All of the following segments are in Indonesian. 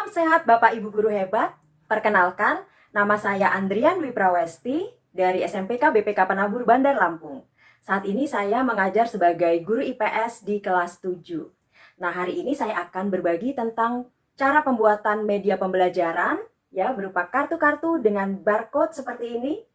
Salam sehat Bapak Ibu Guru hebat. Perkenalkan, nama saya Andrian Dwi Prawesti dari SMPK BPK Penabur Bandar Lampung. Saat ini saya mengajar sebagai guru IPS di kelas 7. Nah, hari ini saya akan berbagi tentang cara pembuatan media pembelajaran ya berupa kartu-kartu dengan barcode seperti ini.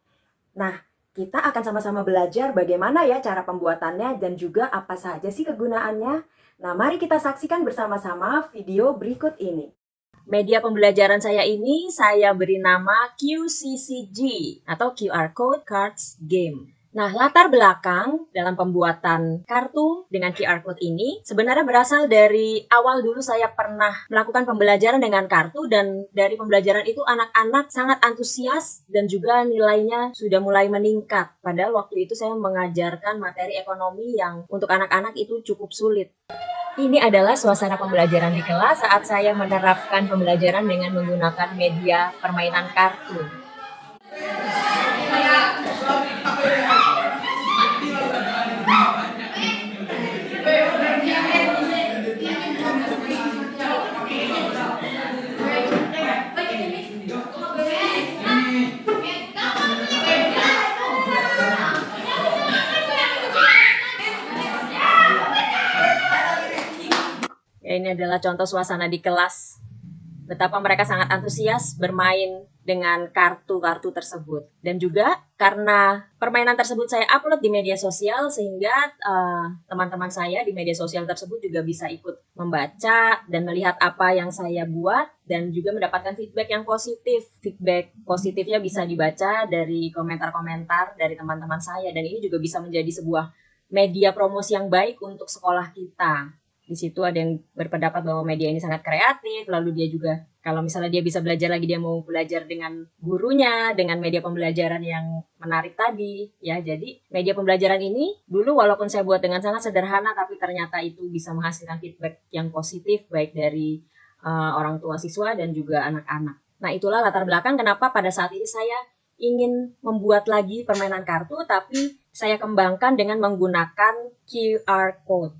Nah, kita akan sama-sama belajar bagaimana ya cara pembuatannya dan juga apa saja sih kegunaannya. Nah, mari kita saksikan bersama-sama video berikut ini. Media pembelajaran saya ini saya beri nama QCCG atau QR Code Cards Game. Nah, latar belakang dalam pembuatan kartu dengan QR Code ini sebenarnya berasal dari awal dulu saya pernah melakukan pembelajaran dengan kartu, dan dari pembelajaran itu anak-anak sangat antusias dan juga nilainya sudah mulai meningkat. Padahal waktu itu saya mengajarkan materi ekonomi yang untuk anak-anak itu cukup sulit. Ini adalah suasana pembelajaran di kelas saat saya menerapkan pembelajaran dengan menggunakan media permainan kartu. Ya, ini adalah contoh suasana di kelas. Betapa mereka sangat antusias bermain dengan kartu-kartu tersebut. Dan juga karena permainan tersebut saya upload di media sosial, sehingga teman-teman saya di media sosial tersebut juga bisa ikut membaca dan melihat apa yang saya buat, dan juga mendapatkan feedback yang positif. Feedback positifnya bisa dibaca dari komentar-komentar dari teman-teman saya, dan ini juga bisa menjadi sebuah media promosi yang baik untuk sekolah kita. Di situ ada yang berpendapat bahwa media ini sangat kreatif, lalu dia juga kalau misalnya dia bisa belajar lagi, dia mau belajar dengan gurunya, dengan media pembelajaran yang menarik tadi. Ya, jadi media pembelajaran ini dulu walaupun saya buat dengan sangat sederhana, tapi ternyata itu bisa menghasilkan feedback yang positif baik dari orang tua siswa dan juga anak-anak. Nah, itulah latar belakang kenapa pada saat ini saya ingin membuat lagi permainan kartu, tapi saya kembangkan dengan menggunakan QR Code.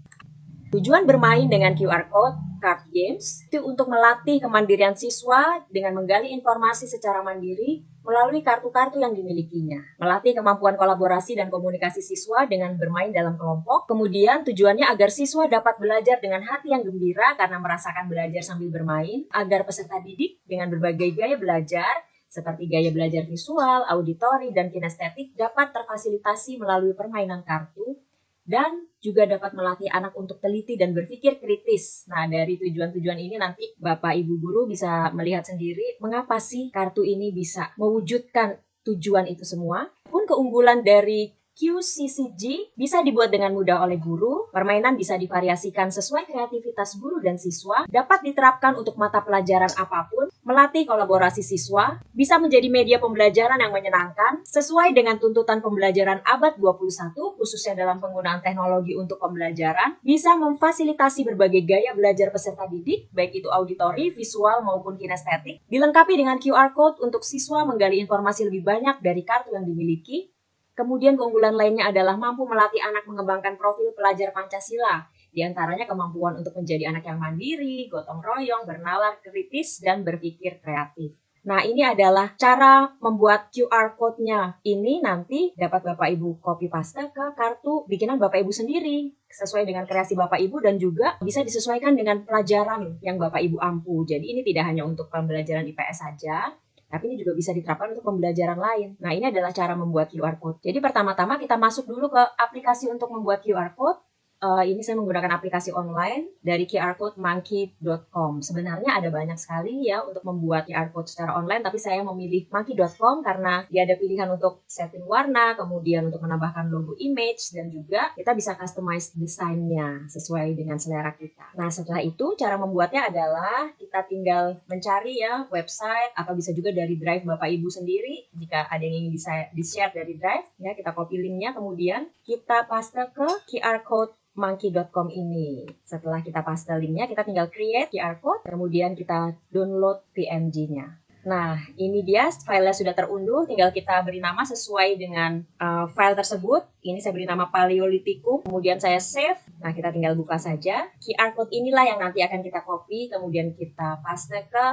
Tujuan bermain dengan QR Code Card Games itu untuk melatih kemandirian siswa dengan menggali informasi secara mandiri melalui kartu-kartu yang dimilikinya. Melatih kemampuan kolaborasi dan komunikasi siswa dengan bermain dalam kelompok. Kemudian tujuannya agar siswa dapat belajar dengan hati yang gembira karena merasakan belajar sambil bermain. Agar peserta didik dengan berbagai gaya belajar seperti gaya belajar visual, auditori, dan kinestetik dapat terfasilitasi melalui permainan kartu, dan juga dapat melatih anak untuk teliti dan berpikir kritis. Nah, dari tujuan-tujuan ini nanti Bapak Ibu Guru bisa melihat sendiri mengapa sih kartu ini bisa mewujudkan tujuan itu semua. Pun keunggulan dari QCCG bisa dibuat dengan mudah oleh guru, permainan bisa divariasikan sesuai kreativitas guru dan siswa, dapat diterapkan untuk mata pelajaran apapun, melatih kolaborasi siswa, bisa menjadi media pembelajaran yang menyenangkan, sesuai dengan tuntutan pembelajaran abad 21, khususnya dalam penggunaan teknologi untuk pembelajaran, bisa memfasilitasi berbagai gaya belajar peserta didik, baik itu auditori, visual, maupun kinestetik, dilengkapi dengan QR Code untuk siswa menggali informasi lebih banyak dari kartu yang dimiliki. Kemudian keunggulan lainnya adalah mampu melatih anak mengembangkan profil pelajar Pancasila, di antaranya kemampuan untuk menjadi anak yang mandiri, gotong royong, bernalar kritis, dan berpikir kreatif. Nah, ini adalah cara membuat QR Code-nya. Ini nanti dapat Bapak Ibu copy paste ke kartu bikinan Bapak Ibu sendiri, sesuai dengan kreasi Bapak Ibu, dan juga bisa disesuaikan dengan pelajaran yang Bapak Ibu ampu. Jadi ini tidak hanya untuk pembelajaran IPS saja, tapi ini juga bisa diterapkan untuk pembelajaran lain. Nah, ini adalah cara membuat QR Code. Jadi pertama-tama kita masuk dulu ke aplikasi untuk membuat QR Code. Ini saya menggunakan aplikasi online dari qrcodemonkey.com. Sebenarnya ada banyak sekali ya untuk membuat QR Code secara online, tapi saya memilih monkey.com karena dia ada pilihan untuk setting warna, kemudian untuk menambahkan logo image, dan juga kita bisa customize desainnya sesuai dengan selera kita. Nah, setelah itu cara membuatnya adalah kita tinggal mencari ya website, atau bisa juga dari Drive Bapak Ibu sendiri. Jika ada yang ingin di-share dari Drive, ya kita copy linknya, kemudian kita paste ke QR Code monkey.com ini. Setelah kita paste linknya, kita tinggal create QR code, kemudian kita download PNG-nya. Nah, ini dia filenya sudah terunduh, tinggal kita beri nama sesuai dengan file tersebut. Ini saya beri nama Paleolitikum, kemudian saya save. Nah, kita tinggal buka saja. QR code inilah yang nanti akan kita copy, kemudian kita paste ke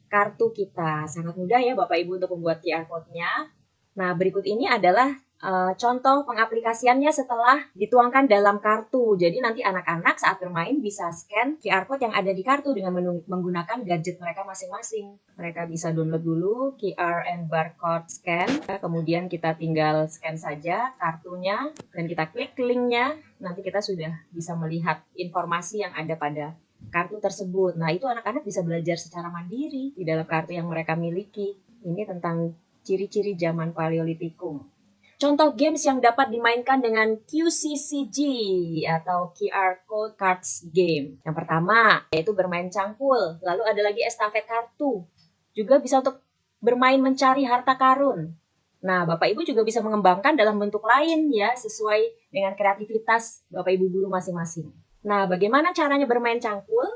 kartu kita. Sangat mudah ya Bapak Ibu untuk membuat QR code-nya. Nah, berikut ini adalah contoh pengaplikasiannya setelah dituangkan dalam kartu. Jadi nanti anak-anak saat bermain bisa scan QR code yang ada di kartu dengan menggunakan gadget mereka masing-masing. Mereka bisa download dulu QR and barcode scan, kemudian kita tinggal scan saja kartunya dan kita klik linknya. Nanti kita sudah bisa melihat informasi yang ada pada kartu tersebut. Nah, itu anak-anak bisa belajar secara mandiri di dalam kartu yang mereka miliki. Ini tentang ciri-ciri zaman Paleolitikum. Contoh games yang dapat dimainkan dengan QCCG atau QR Code Cards Game. Yang pertama, yaitu bermain cangkul. Lalu ada lagi estafet kartu. Juga bisa untuk bermain mencari harta karun. Nah, Bapak Ibu juga bisa mengembangkan dalam bentuk lain ya, sesuai dengan kreativitas Bapak Ibu guru masing-masing. Nah, bagaimana caranya bermain cangkul?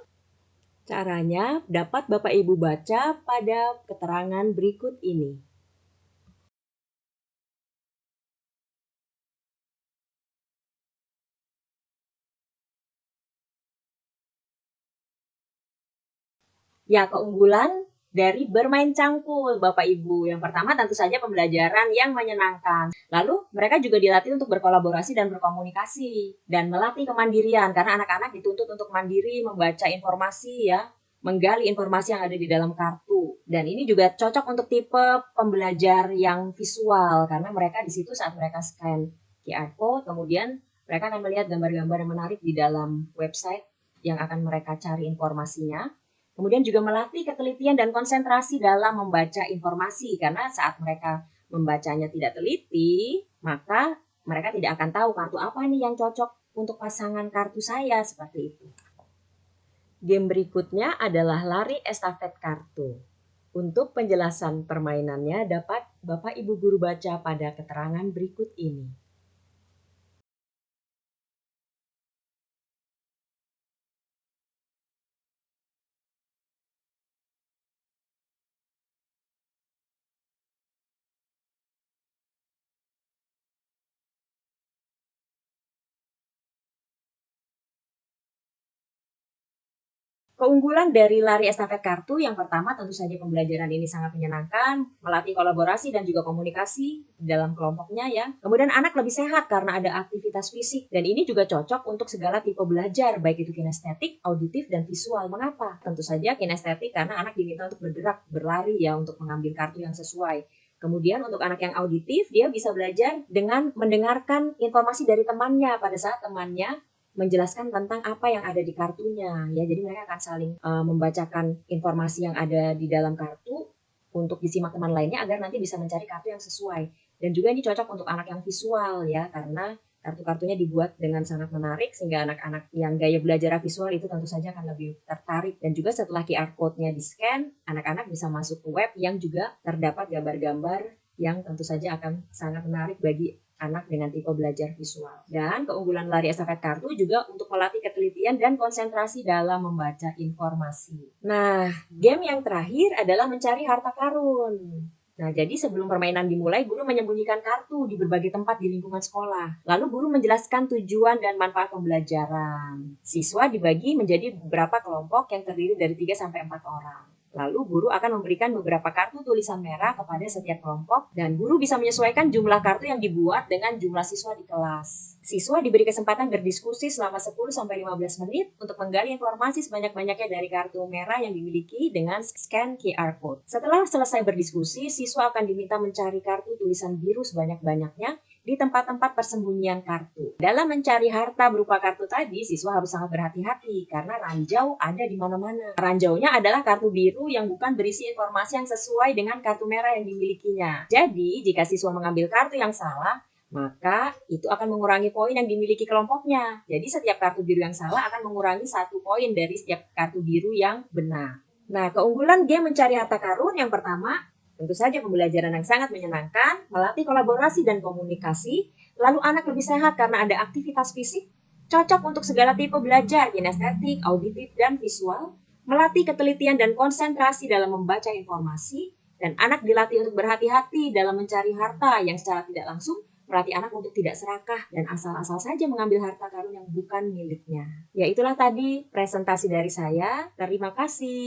Caranya dapat Bapak Ibu baca pada keterangan berikut ini. Ya, keunggulan dari bermain cangkul, Bapak Ibu. Yang pertama tentu saja pembelajaran yang menyenangkan. Lalu mereka juga dilatih untuk berkolaborasi dan berkomunikasi. Dan melatih kemandirian, karena anak-anak dituntut untuk mandiri membaca informasi ya, menggali informasi yang ada di dalam kartu. Dan ini juga cocok untuk tipe pembelajar yang visual, karena mereka di situ saat mereka scan QR code, kemudian mereka akan melihat gambar-gambar yang menarik di dalam website yang akan mereka cari informasinya. Kemudian juga melatih ketelitian dan konsentrasi dalam membaca informasi, karena saat mereka membacanya tidak teliti, maka mereka tidak akan tahu kartu apa nih yang cocok untuk pasangan kartu saya, seperti itu. Game berikutnya adalah lari estafet kartu. Untuk penjelasan permainannya dapat Bapak Ibu guru baca pada keterangan berikut ini. Keunggulan dari lari estafet kartu yang pertama tentu saja pembelajaran ini sangat menyenangkan, melatih kolaborasi dan juga komunikasi dalam kelompoknya ya. Kemudian anak lebih sehat karena ada aktivitas fisik dan ini juga cocok untuk segala tipe belajar baik itu kinestetik, auditif dan visual. Mengapa? Tentu saja kinestetik karena anak diminta untuk bergerak, berlari ya untuk mengambil kartu yang sesuai. Kemudian untuk anak yang auditif, dia bisa belajar dengan mendengarkan informasi dari temannya pada saat temannya menjelaskan tentang apa yang ada di kartunya ya. Jadi mereka akan saling membacakan informasi yang ada di dalam kartu untuk disimak teman lainnya agar nanti bisa mencari kartu yang sesuai. Dan juga ini cocok untuk anak yang visual ya, karena kartu-kartunya dibuat dengan sangat menarik sehingga anak-anak yang gaya belajar visual itu tentu saja akan lebih tertarik. Dan juga setelah QR code-nya di-scan, anak-anak bisa masuk ke web yang juga terdapat gambar-gambar yang tentu saja akan sangat menarik bagi anak dengan tipe belajar visual. Dan keunggulan lari estafet kartu juga untuk melatih ketelitian dan konsentrasi dalam membaca informasi. Nah, game yang terakhir adalah mencari harta karun. Nah, jadi sebelum permainan dimulai, guru menyembunyikan kartu di berbagai tempat di lingkungan sekolah. Lalu guru menjelaskan tujuan dan manfaat pembelajaran. Siswa dibagi menjadi beberapa kelompok yang terdiri dari 3-4 orang. Lalu guru akan memberikan beberapa kartu tulisan merah kepada setiap kelompok dan guru bisa menyesuaikan jumlah kartu yang dibuat dengan jumlah siswa di kelas. Siswa diberi kesempatan berdiskusi selama 10-15 menit untuk menggali informasi sebanyak-banyaknya dari kartu merah yang dimiliki dengan scan QR code. Setelah selesai berdiskusi, siswa akan diminta mencari kartu tulisan biru sebanyak-banyaknya di tempat-tempat persembunyian kartu. Dalam mencari harta berupa kartu tadi, siswa harus sangat berhati-hati karena ranjau ada di mana-mana. Ranjaunya adalah kartu biru yang bukan berisi informasi yang sesuai dengan kartu merah yang dimilikinya. Jadi, jika siswa mengambil kartu yang salah, maka itu akan mengurangi poin yang dimiliki kelompoknya. Jadi, setiap kartu biru yang salah akan mengurangi 1 poin dari setiap kartu biru yang benar. Nah, keunggulan game mencari harta karun yang pertama, tentu saja pembelajaran yang sangat menyenangkan, melatih kolaborasi dan komunikasi, lalu anak lebih sehat karena ada aktivitas fisik, cocok untuk segala tipe belajar, kinestetik, auditif, dan visual, melatih ketelitian dan konsentrasi dalam membaca informasi, dan anak dilatih untuk berhati-hati dalam mencari harta yang secara tidak langsung melatih anak untuk tidak serakah dan asal-asal saja mengambil harta karun yang bukan miliknya. Ya, itulah tadi presentasi dari saya. Terima kasih.